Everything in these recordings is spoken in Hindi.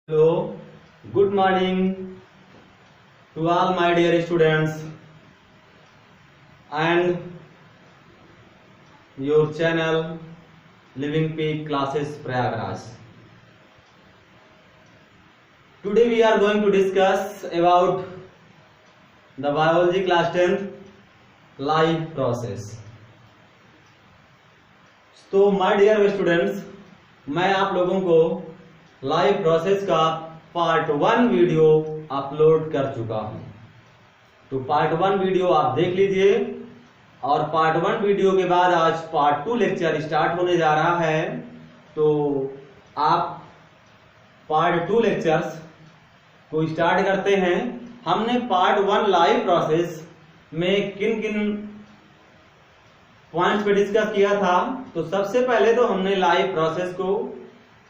Hello, good morning to all my dear students and your channel Living Peak Classes Prayagraj. Today we are going to discuss about the biology class 10th life process. तो my dear students, मैं आप लोगों को लाइव प्रोसेस का पार्ट 1 वीडियो अपलोड कर चुका हूं। तो पार्ट 1 वीडियो आप देख लीजिए और पार्ट 1 वीडियो के बाद आज पार्ट 2 लेक्चर स्टार्ट होने जा रहा है। तो आप पार्ट 2 लेक्चर्स को स्टार्ट करते हैं। हमने पार्ट 1 लाइव प्रोसेस में किन किन पॉइंट्स पे डिस्कस किया था। तो सबसे पहले तो हमने लाइव प्रोसेस को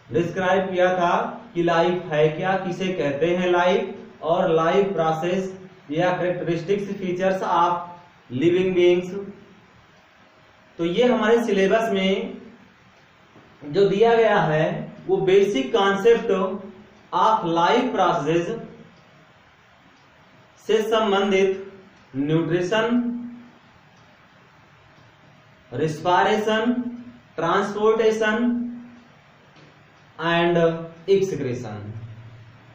डिस्क्राइब किया था कि लाइफ है क्या, किसे कहते हैं लाइफ, और लाइफ प्रोसेस या characteristics features of living beings. तो ये हमारे सिलेबस में जो दिया गया है वो basic concept of life process से संबंधित nutrition, respiration, transportation and excretion.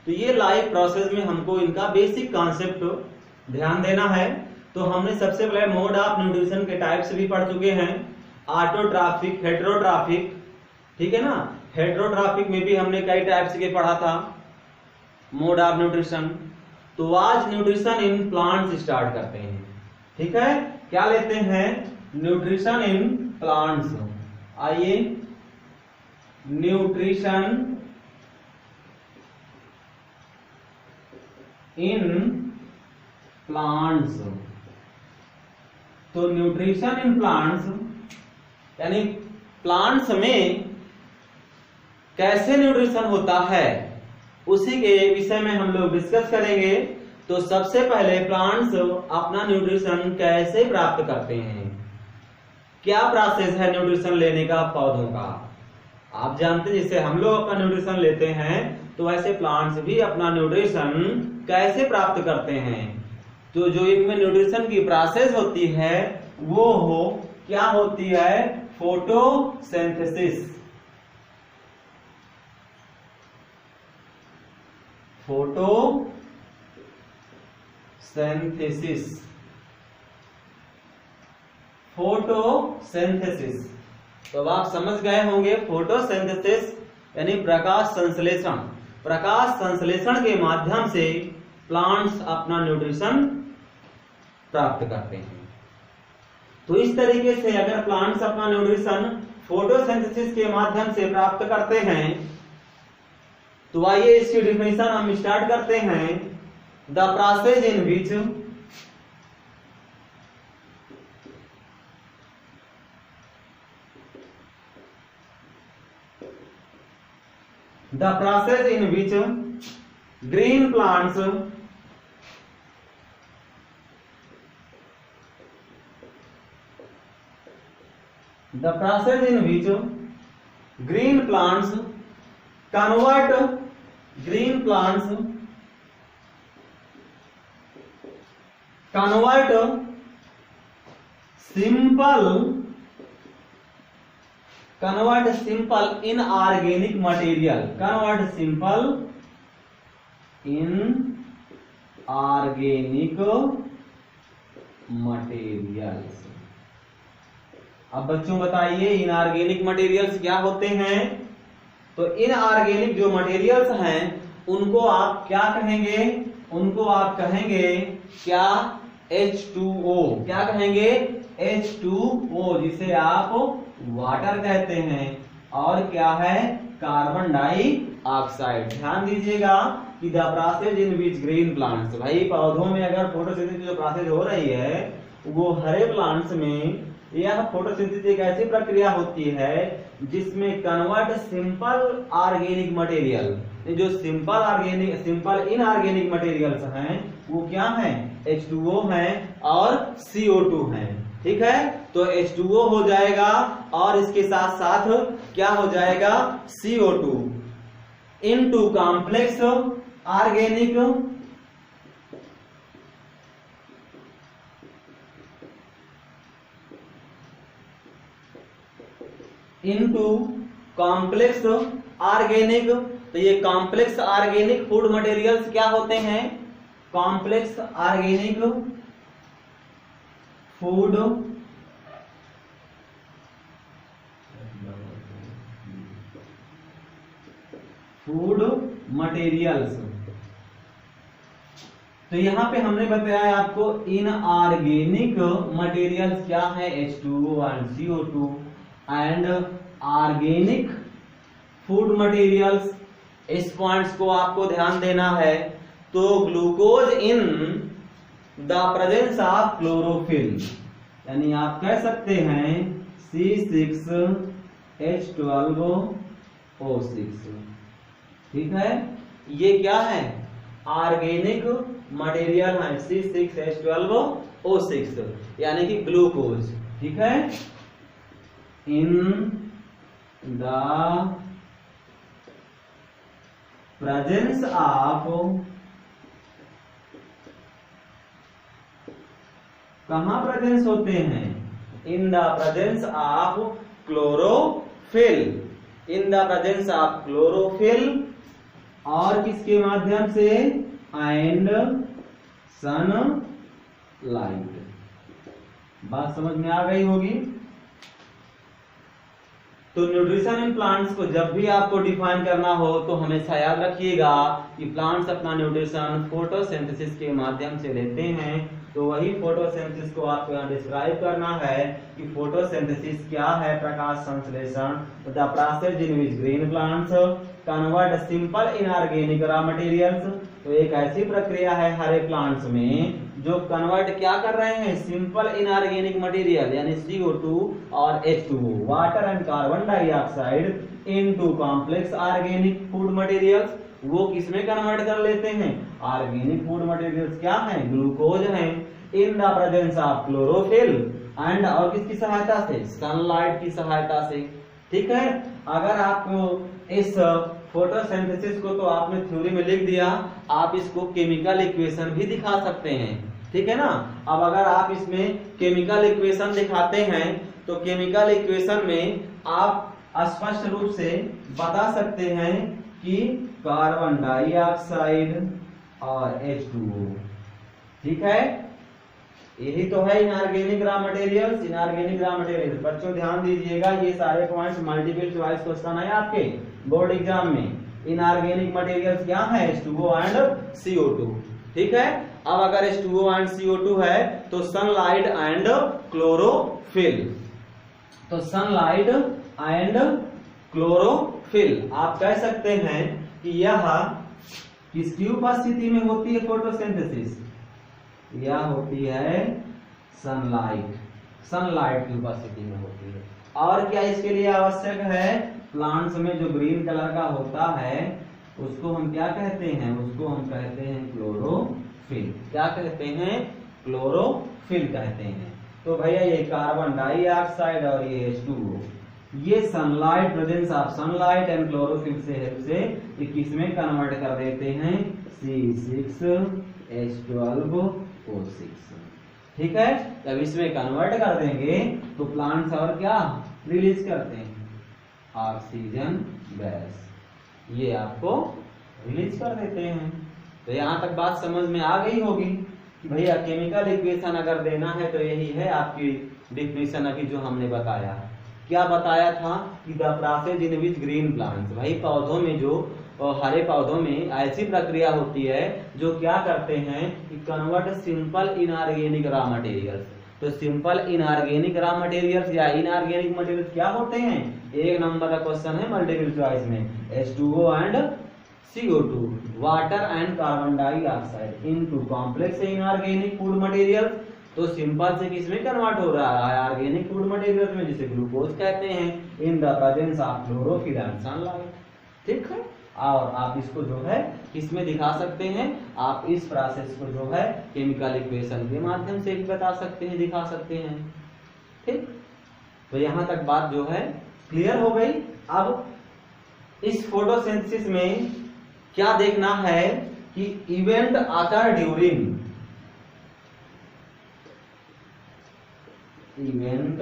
तो ये लाइफ प्रोसेस में हमको इनका बेसिक कॉन्सेप्ट ध्यान देना है। तो हमने सबसे पहले मोड ऑफ न्यूट्रिशन के टाइप्स भी पढ़ चुके हैं, ऑटोट्रॉफिक, हेटेरोट्रॉफिक, ठीक है ना। हेटेरोट्रॉफिक में भी हमने कई टाइप्स के पढ़ा था मोड ऑफ न्यूट्रिशन। तो आज न्यूट्रिशन इन प्लांट्स स्टार्ट करते हैं, ठीक है। क्या लेते हैं? Nutrition in plants. आइए, न्यूट्रिशन इन प्लांट्स। तो न्यूट्रिशन इन प्लांट्स यानी प्लांट्स में कैसे न्यूट्रिशन होता है उसी के विषय में हम लोग डिस्कस करेंगे। तो सबसे पहले प्लांट्स अपना न्यूट्रिशन कैसे प्राप्त करते हैं, क्या प्रोसेस है न्यूट्रिशन लेने का पौधों का। आप जानते हैं जैसे हम लोग अपना न्यूट्रिशन लेते हैं तो वैसे प्लांट्स भी अपना न्यूट्रिशन कैसे प्राप्त करते हैं। तो जो इनमें न्यूट्रिशन की प्रोसेस होती है वो क्या होती है? फोटोसिंथेसिस। Photosynthesis, photosynthesis. तो अब आप समझ गए होंगे फोटोसिंथेसिस यानी प्रकाश संश्लेषण। प्रकाश संश्लेषण के माध्यम से प्लांट्स अपना न्यूट्रिशन प्राप्त करते हैं। तो इस तरीके से अगर प्लांट्स अपना न्यूट्रिशन फोटोसिंथेसिस के माध्यम से प्राप्त करते हैं तो आइए इसकी डिफिनेशन हम स्टार्ट करते हैं। The process in which green plants convert simple inorganic material, convert simple inorganic materials। अब बच्चों बताइए इनऑर्गेनिक मटेरियल्स क्या होते हैं। तो इनऑर्गेनिक जो मटेरियल्स हैं उनको आप क्या कहेंगे? उनको आप कहेंगे क्या? H2O। क्या कहेंगे? H2O, जिसे आप वाटर कहते हैं। और क्या है? Carbon dioxide. ध्यान दीजिएगा कि the process in which green plants, भाई पौधों में अगर फोटोसिंथेसिस जो प्रोसेस हो रही है वो हरे प्लांट्स में यह फोटोसिंथेसिस एक ऐसी प्रक्रिया होती है जिसमें कन्वर्ट सिंपल ऑर्गेनिक मटेरियल, जो सिंपल इनऑर्गेनिक मटेरियल्स हैं वो क्या हैं? H2O हैं और CO2 हैं, ठीक है। तो H2O हो जाएगा और इसके साथ साथ क्या हो जाएगा? CO2। Into complex organic into complex organic. तो ये कॉम्प्लेक्स ऑर्गेनिक फूड मटेरियल्स क्या होते हैं? Complex organic food materials. तो यहां पे हमने बताया आपको इनऑर्गेनिक मटेरियल्स क्या है, H2O and CO2, and organic food materials. इस पॉइंट्स को आपको ध्यान देना है। तो glucose in the presence of chlorophyll, यानी आप कह सकते हैं C6H12O6, ठीक है। ये क्या है? ऑर्गेनिक मटेरियल है, C6H12O6, यानी कि ग्लूकोज, ठीक है। इन द प्रेजेंस ऑफ, कहां प्रेजेंस होते हैं? In the presence of chlorophyll, in the presence of chlorophyll, और किसके माध्यम से? And sunlight. बात समझ में आ गई होगी। तो न्यूट्रिशन इन प्लांट्स को जब भी आपको डिफाइन करना हो तो हमेशा याद रखिएगा कि प्लांट्स अपना न्यूट्रिशन फोटोसिंथेसिस के माध्यम से लेते हैं। तो वही फोटोसिंथेसिस को आपको यहाँ डिस्क्राइब करना है कि फोटोसिंथेसिस क्या है, प्रकाश संश्लेषण। The process in which green plants convert simple inorganic raw materials. तो एक ऐसी प्रक्रिया है हरे प्लांट्स में जो कन्वर्ट क्या कर रहे हैं? सिंपल इनऑर्गेनिक मटेरियल यानी CO2 और H2O, water and carbon dioxide into complex organic food materials. वो किसमें कन्वर्ट कर लेते हैं? ऑर्गेनिक फूड मटेरियल्स क्या हैं? ग्लूकोज हैं। In the presence of chlorophyll and, और किसकी सहायता से? सनलाइट की सहायता से, ठीक है। अगर आपको इस फोटोसिंथेसिस को तो आपने थ्योरी में लिख दिया, आप इसको केमिकल इक्वेशन भी दिखा सकते हैं, ठीक है ना। अब अगर आप इसमें केमिकल इक्वेशन दिखाते हैं तो केमिकल इक्वेशन में आप स्पष्ट रूप से बता सकते हैं कि कार्बन डाइऑक्साइड और H2O, ठीक है। यही तो है inorganic raw materials. Inorganic raw materials, बच्चों ध्यान दीजिएगा, ये सारे पॉइंट्स मल्टीपल चॉइस क्वेश्चन है आपके बोर्ड एग्जाम में। इनऑर्गेनिक मटेरियल्स क्या है? H2O एंड CO2, ठीक है। अब अगर H2O एंड CO2 है तो सनलाइट एंड क्लोरोफिल। तो सनलाइट एंड क्लोरोफिल, आप कह सकते हैं कि यह किसकी उपस्थिति में होती है? फोटोसिंथेसिस, यह होती है सनलाइट, सनलाइट की उपस्थिति में होती है। और क्या इसके लिए आवश्यक है? प्लांट्स में जो ग्रीन कलर का होता है उसको हम क्या कहते हैं? उसको हम कहते हैं क्लोरोफिल। क्या कहते हैं? क्लोरोफिल कहते हैं। तो भैया ये कार्बन डाइऑक्साइड और ये H2O, ये sunlight, presence of sunlight and chlorophyll से हेल्प से ये किसमें कन्वर्ट कर देते हैं? C6H12O6, ठीक है। जब इसमें कन्वर्ट कर देंगे तो प्लांट्स और क्या रिलीज करते हैं? ऑक्सीजन गैस, ये आपको रिलीज कर देते हैं। तो यहां तक बात समझ में आ गई होगी कि भैया केमिकल इक्वेशन अगर देना है तो यही है आपकी डिफिनेशन अभी जो हमने बताया। क्या बताया था कि the process in which green plants, भाई पौधों में जो हरे पौधों में ऐसी प्रक्रिया होती है जो क्या करते हैं कि convert simple inorganic raw materials. तो सिंपल इनऑर्गेनिक रॉ मटेरियल्स या इनऑर्गेनिक मटेरियल्स क्या होते हैं? एक नंबर का क्वेश्चन है मल्टीपल चॉइस में, H2O and CO2, water and carbon dioxide into complex inorganic food material. तो सिंपल से किसमें कन्वर्ट हो रहा है? ऑर्गेनिक फूड मटेरियल में, जिसे ग्लूकोज कहते हैं, in the presence of chlorophyll and sunlight, ठीक है। और आप इसको जो है किसमें दिखा सकते हैं? आप इस प्रोसेस को जो है केमिकल इक्वेशन के माध्यम से भी बता सकते हैं, दिखा सकते हैं, ठीक। तो यहां तक बात जो है क्लियर हो गई। अब इस फोटोसिंथेसिस में क्या देखना है कि इवेंट आकर ड्यूरिंग इवेंट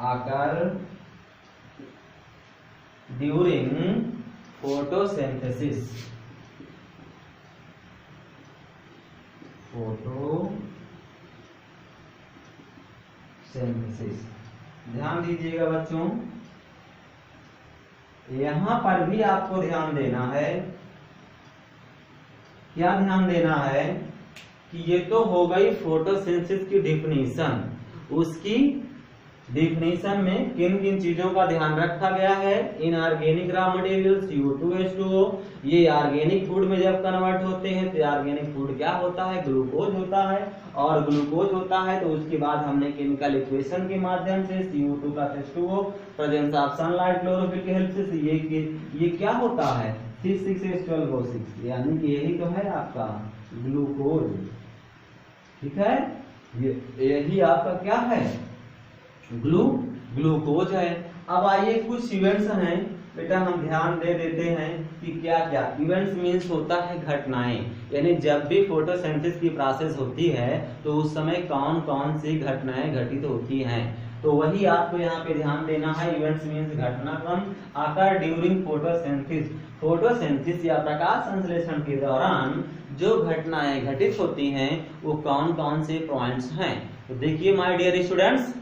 आकर ड्यूरिंग फोटोसिंथेसिस ध्यान दीजिएगा बच्चों, यहां पर भी आपको ध्यान देना है। क्या ध्यान देना है कि ये तो हो गई फोटोसिंथेसिस की डिफिनीशन। उसकी डिफिनीशन में किन किन चीजों का ध्यान रखा गया है? इनऑर्गेनिक रॉ मटेरियल CO2H2O, ये ऑर्गेनिक फूड में जब कन्वर्ट होते हैं तो ऑर्गेनिक फूड क्या होता है? ग्लूकोज होता है। और ग्लूकोज होता है तो उसके बाद हमने केमिकल इक्वेशन के माध्यम से CO2 का H2O, presence of sunlight, chlorophyll की हेल्प से ये क्या होता है? 6,6,12O6, यानी कि यही तो है आपका ग्लूकोज। ठीक है, यही आपका क्या है? ग्लूकोज है। अब आइए कुछ इवेंट्स हैं बेटा, हम ध्यान दे देते हैं कि क्या क्या इवेंट्स मीन्स होता है घटनाएं, यानी जब भी फोटोसिंथेसिस की प्रोसेस होती है तो उस समय कौन कौन सी घटनाएं घटित होती हैं, तो वही आपको यहाँ पे ध्यान देना है। इवेंट्स मीन्स घटनाक्रम आकर ड्यूरिंग फोटोसिंथेसिस, फोटोसिंथेसिस या प्रकाश संश्लेषण के दौरान जो घटनाएं घटित होती हैं वो कौन कौन से पॉइंट्स हैं। तो देखिए माय डियर स्टूडेंट्स,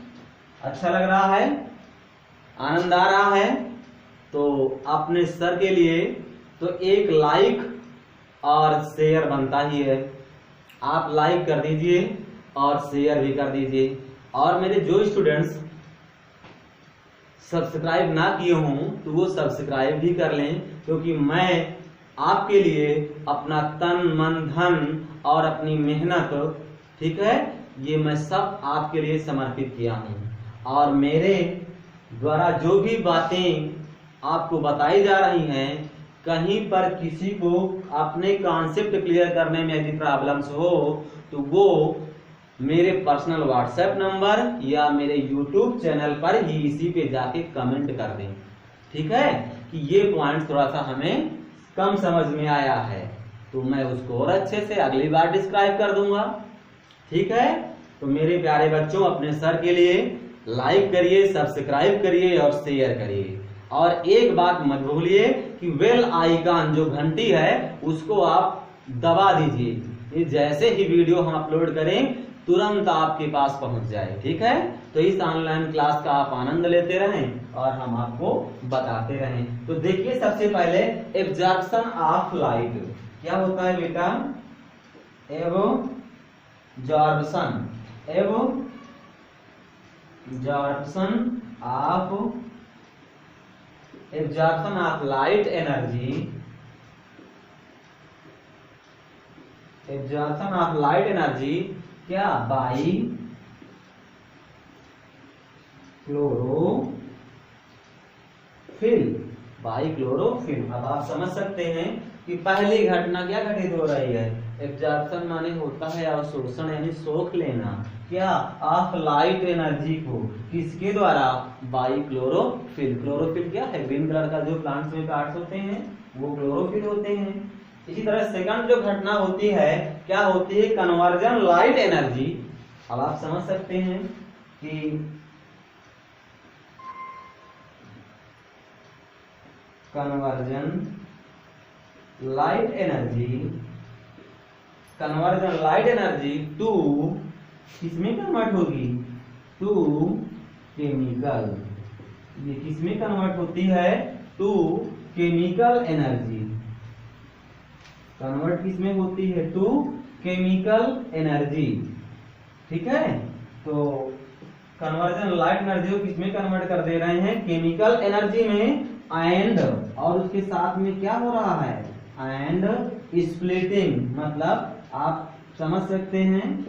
अच्छा लग रहा है, आनंद आ रहा है, तो अपने सर के लिए तो एक लाइक और शेयर बनता ही है। आप लाइक कर दीजिए और शेयर भी कर दीजिए। और मेरे जो स्टूडेंट्स सब्सक्राइब ना किए हों तो वो सब्सक्राइब भी कर लें, क्योंकि मैं आपके लिए अपना तन मन धन और अपनी मेहनत, ठीक है, ये मैं सब आपके लिए समर्पित किया हूं। और मेरे द्वारा जो भी बातें आपको बताई जा रही हैं, कहीं पर किसी को अपने कॉन्सेप्ट क्लियर करने में यदि प्रॉब्लम्स हो तो वो मेरे पर्सनल व्हाट्सएप नंबर या मेरे यूट्यूब चैनल पर ही इसी पे जाके कमेंट कर दें। ठीक है, कि ये पॉइंट थोड़ा सा हमें कम समझ में आया है तो मैं उसको और अच्छे से अगली बार डिस्क्राइब कर दूंगा। ठीक है, तो मेरे प्यारे बच्चों, अपने सर के लिए लाइक करिए, सब्सक्राइब करिए और शेयर करिए। और एक बात मत भूलिए कि बेल आइकन जो घंटी है उसको आप दबा दीजिए, ये जैसे ही वीडियो हम अपलोड करें तुरंत आपके पास पहुंच जाए। ठीक है, तो इस ऑनलाइन क्लास का आप आनंद लेते रहें और हम आपको बताते रहें। तो देखिए, सबसे पहले एब्जॉर्प्शन ऑफ लाइट क्या होता है बेटा? Absorption of light energy, absorption of light energy क्या? By chlorophyll. अब आप समझ सकते हैं कि पहली घटना क्या घटित हो रही है? एब्जॉर्प्शन माने होता है अवशोषण, यानी सोख लेना क्या? ऑफ लाइट एनर्जी को, किसके द्वारा? By chlorophyll. क्लोरोफिल क्या है? ग्रीन कलर का जो प्लांट्स में पार्ट्स होते हैं वो क्लोरोफिल होते हैं। इसी तरह सेकंड जो घटना होती है क्या होती है? Conversion light energy. अब आप समझ सकते हैं कि कन्वर्जन लाइट एनर्जी टू किसमें कन्वर्ट होगी? To chemical. ये किसमें कन्वर्ट होती है? To chemical energy. कन्वर्ट किसमें होती है? To chemical energy. ठीक है, तो कन्वर्जन लाइट एनर्जी को किसमें कन्वर्ट कर दे रहे हैं? केमिकल एनर्जी में। एंड और उसके साथ में क्या हो रहा है? एंड स्प्लिटिंग, मतलब आप समझ सकते हैं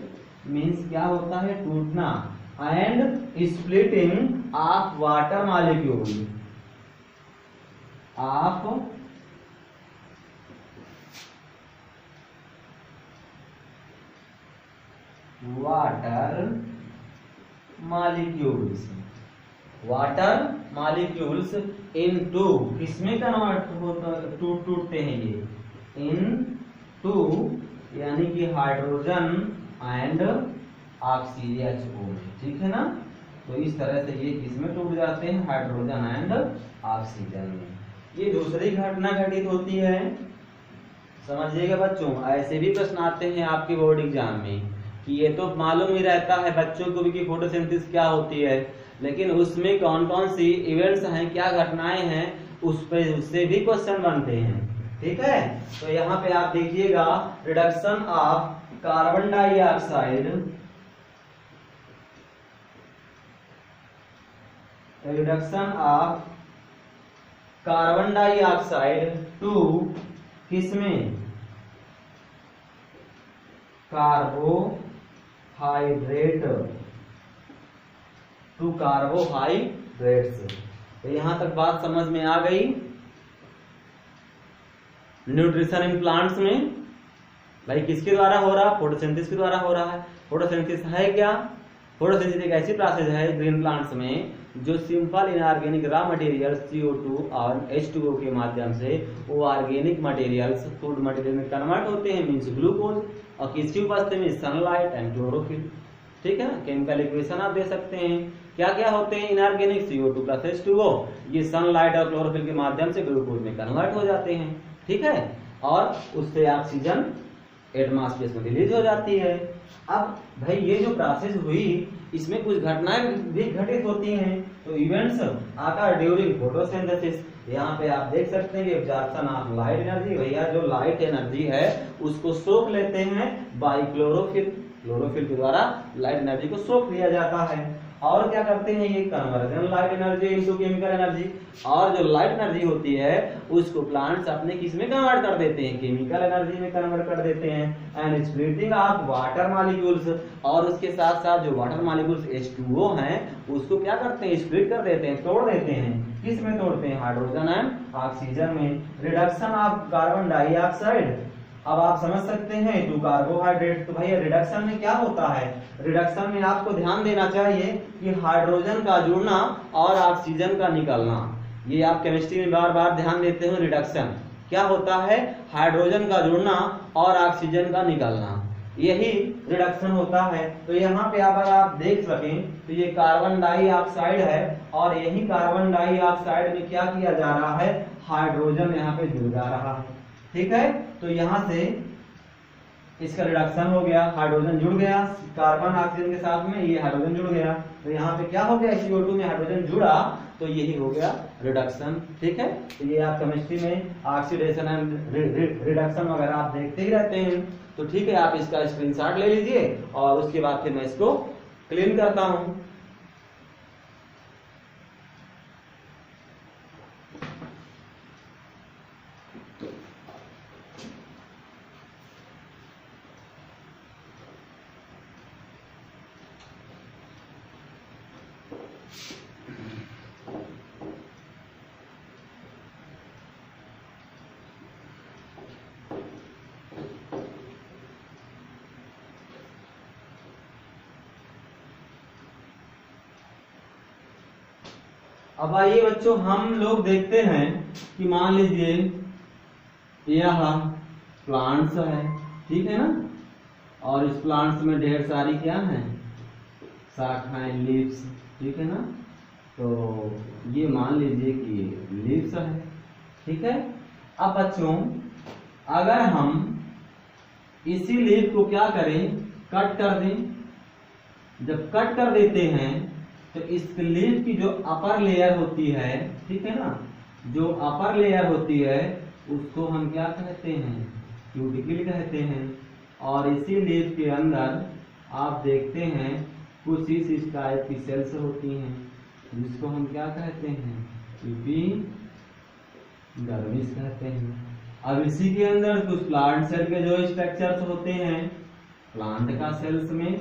मीन्स क्या होता है? टूटना। And splitting of water molecule, of water molecules. Water molecules into, किसमें कन्वर्ट होता, टूटते हैं ये इनटू, यानी कि हाइड्रोजन एंड ऑक्सीजन HO में, ठीक है ना। तो इस तरह से ये किसमें टूट जाते हैं, हाइड्रोजन एंड ऑक्सीजन में। ये दूसरी घटना घटित होती है, समझिएगा बच्चों। ऐसे भी प्रश्न आते हैं आपके बोर्ड एग्जाम में कि ये तो मालूम ही रहता है बच्चों को भी कि फोटोसिंथेसिस क्या होती है, लेकिन उसमें कौन कौन सी इवेंट्स हैं, क्या घटनाएं हैं, उस पे उससे भी क्वेश्चन बनते हैं, ठीक है। तो यहाँ पे आप देखिएगा, reduction of carbon dioxide, reduction of carbon dioxide to किसमें, कार्बोहाइड्रेट, टू कार्बोहाइड्रेट्स। तो यहां तक बात समझ में आ गई। न्यूट्रिशन इन प्लांट्स में भाई किसके द्वारा हो रहा, फोटोसिंथेसिस के द्वारा हो रहा है। फोटोसिंथेसिस है क्या, फोटोसिंथेसिस एक ऐसी प्रोसेस है ग्रीन प्लांट्स में जो simple inorganic raw material CO2 और H2O के माध्यम से वो ऑर्गेनिक मटेरियल्स फूड मटेरियल में कन्वर्ट होते हैं, मीन्स ग्लूकोज, और किसकी उपस्थिति में, सनलाइट एंड क्लोरोफिल, ठीक है ना। केमिकल इक्वेशन आप दे सकते हैं, क्या क्या होते हैं इनऑर्गेनिक, CO2 प्लस H2O, ये सनलाइट और क्लोरोफिल के माध्यम से ग्लूकोज में कन्वर्ट हो जाते हैं, ठीक है, और उससे ऑक्सीजन एटमॉस्फेयर में रिलीज हो जाती है। अब भाई ये जो प्रोसेस हुई इसमें कुछ घटनाएं भी घटित होती हैं, तो इवेंट्स आकर ड्यूरिंग फोटोसिंथेसिस। यहाँ पे आप देख सकते हैं कि एब्जॉर्प्शन ऑफ लाइट एनर्जी, भैया जो लाइट एनर्जी है उसको सोख लेते हैं बाय क्लोरोफिल, क्लोरोफिल के द्वारा लाइट एनर्जी को सोख लिया जाता है। और क्या करते हैं ये, conversion light energy into chemical energy, और जो लाइट एनर्जी होती है उसको प्लांट्स अपने किस में कन्वर्ट कर देते हैं, केमिकल एनर्जी में कन्वर्ट कर देते हैं। And splitting of water molecules, और उसके साथ साथ जो वाटर मॉलिक्यूल्स H2O हैं उसको क्या करते हैं, स्प्लिट कर देते हैं, तोड़ देते हैं, किस में तोड़ते हैं, हाइड्रोजन एंड ऑक्सीजन में। रिडक्शन ऑफ कार्बन डाइऑक्साइड, अब आप समझ सकते हैं टू कार्बोहाइड्रेट। तो भैया रिडक्शन में क्या होता है, रिडक्शन में आपको ध्यान देना चाहिए कि हाइड्रोजन का जुड़ना और ऑक्सीजन का निकलना, ये आप केमिस्ट्री में बार बार ध्यान देते हो। रिडक्शन क्या होता है, हाइड्रोजन का जुड़ना और ऑक्सीजन का निकलना, यही रिडक्शन होता है। तो यहाँ पे अगर आप देख सकें तो ये कार्बन डाइऑक्साइड है, और यही कार्बन डाइऑक्साइड में क्या किया जा रहा है, हाइड्रोजन यहाँ पे जुड़ जा रहा है, ठीक है। तो यहां से इसका रिडक्शन हो गया, हाइड्रोजन जुड़ गया कार्बन ऑक्सीजन के साथ में, ये हाइड्रोजन जुड़ गया, तो यहाँ पे क्या हो गया, CO2 में हाइड्रोजन जुड़ा, तो यही हो गया रिडक्शन, ठीक है। तो ये आप केमिस्ट्री में ऑक्सीडेशन एंड रिडक्शन वगैरह आप देखते ही रहते हैं, तो ठीक है, आप इसका स्क्रीनशॉट ले लीजिए और उसके बाद फिर मैं इसको क्लीन करता हूं। अब आइए बच्चों, हम लोग देखते हैं कि मान लीजिए यह प्लांट्स है, ठीक है ना, और इस प्लांट्स में ढेर सारी क्या है, शाखाएं, लीव्स, ठीक है ना। तो ये मान लीजिए कि लीव्स है, ठीक है। अब बच्चों अगर हम इसी लीव को क्या करें, कट कर दें, जब कट कर देते हैं तो इस लीफ की जो अपर लेयर होती है, ठीक है ना, जो अपर लेयर होती है उसको हम क्या कहते हैं, क्यूटिकल कहते हैं। और इसी लीफ के अंदर आप देखते हैं कुछ इस टाइप की सेल्स होती हैं जिसको हम क्या कहते हैं, एपिडर्मिस कहते हैं। अब इसी के अंदर कुछ प्लांट सेल के जो स्ट्रक्चर्स होते हैं, प्लांट का सेल्स में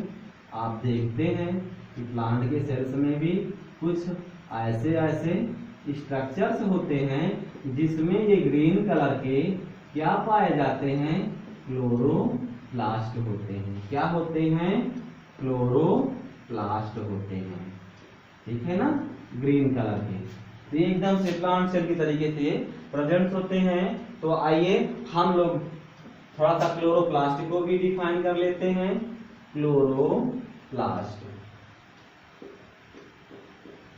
आप देखते हैं कि प्लांट के सेल्स में भी कुछ ऐसे ऐसे स्ट्रक्चर्स होते हैं जिसमें ये ग्रीन कलर के क्या पाए जाते हैं, क्लोरोप्लास्ट होते हैं। क्या होते हैं, क्लोरोप्लास्ट होते हैं, ठीक है ना, ग्रीन कलर के। तो ये एकदम से प्लांट सेल की तरीके से प्रेजेंट होते हैं। तो आइए हम लोग थोड़ा सा क्लोरोप्लास्ट को भी डिफाइन कर लेते हैं। क्लोरोप्लास्ट,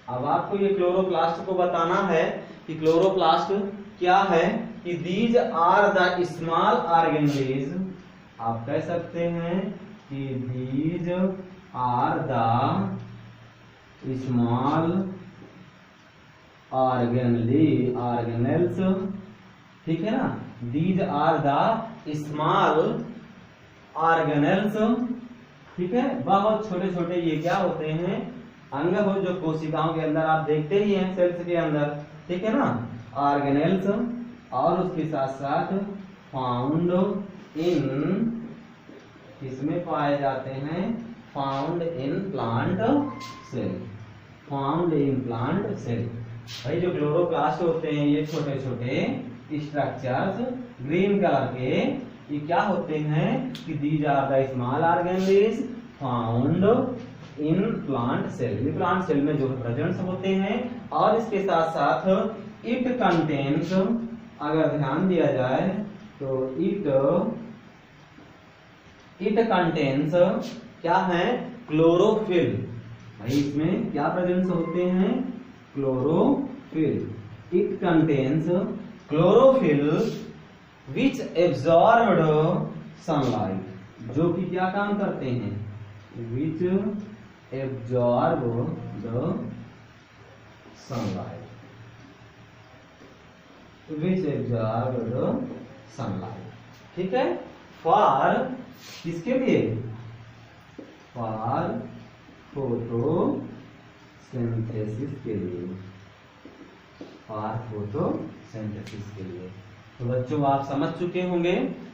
अब आपको ये क्लोरोप्लास्ट को बताना है कि क्लोरोप्लास्ट क्या है। कि these are the small organelles, आप कह सकते हैं कि these are the small organelles, ठीक है ना, these are the small organelles, ठीक है, बहुत छोटे छोटे ये क्या होते हैं, अंग हो जो कोशिकाओं के अंदर आप देखते ही हैं सेल्स के अंदर, ठीक है ना, ऑर्गेनेल्स, और उसके साथ साथ फाउंड इन, किसमें पाए जाते हैं, found in plant cell, found in plant cell. भाई जो क्लोरोप्लास्ट होते हैं ये छोटे छोटे स्ट्रक्चर्स ग्रीन कलर के, ये क्या होते हैं कि these are the small organelles found in plant cell, ये प्लांट सेल में जो प्रेजेंट होते हैं। और इसके साथ साथ इट कंटेन्स, अगर ध्यान दिया जाए तो इट कंटेन्स क्या है, क्लोरोफिल। भाई इसमें क्या प्रेजेंस होते हैं, chlorophyll. It contains chlorophyll which absorbed sunlight, जो कि क्या काम करते हैं, विच absorb the sunlight, which absorb the sunlight, ठीक है। फॉर किसके लिए, फॉर फोटोसिंथेसिस के लिए, फॉर फोटोसिंथेसिस के लिए। तो बच्चों आप समझ चुके होंगे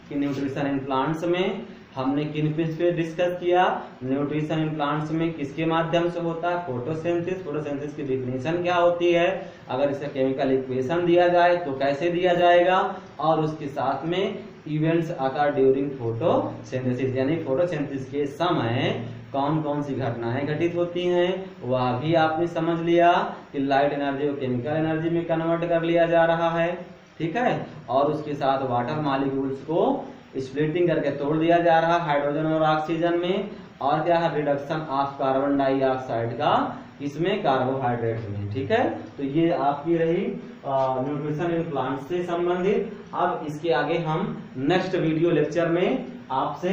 कि न्यूट्रिशन इन प्लांट्स में हमने किन पे डिस्कस किया। न्यूट्रिशन इन प्लांट्स में किसके माध्यम से होता है, फोटोसिंथेसिस। फोटोसिंथेसिस की डिफिनेशन क्या होती है, अगर इसका केमिकल इक्वेशन दिया जाए तो कैसे दिया जाएगा, और उसके साथ में इवेंट्स आकार ड्यूरिंग फोटोसिंथेसिस, यानी फोटोसिंथेसिस के समय कौन कौन सी घटनाएं घटित होती हैं वह भी आपने समझ लिया कि लाइट एनर्जी को केमिकल एनर्जी में कन्वर्ट कर लिया जा रहा है, ठीक है। और उसके साथ वाटर मॉलिक्यूल्स को स्प्लिटिंग करके तोड़ दिया जा रहा है हाइड्रोजन और ऑक्सीजन में, और क्या है, रिडक्शन ऑफ कार्बन डाइऑक्साइड का इसमें कार्बोहाइड्रेट में, ठीक है। तो ये आपकी रही न्यूट्रिशन इन प्लांट से संबंधित। अब इसके आगे हम नेक्स्ट वीडियो लेक्चर में आपसे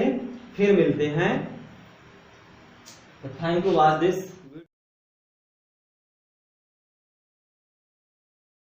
फिर मिलते हैं। Thank you watch this.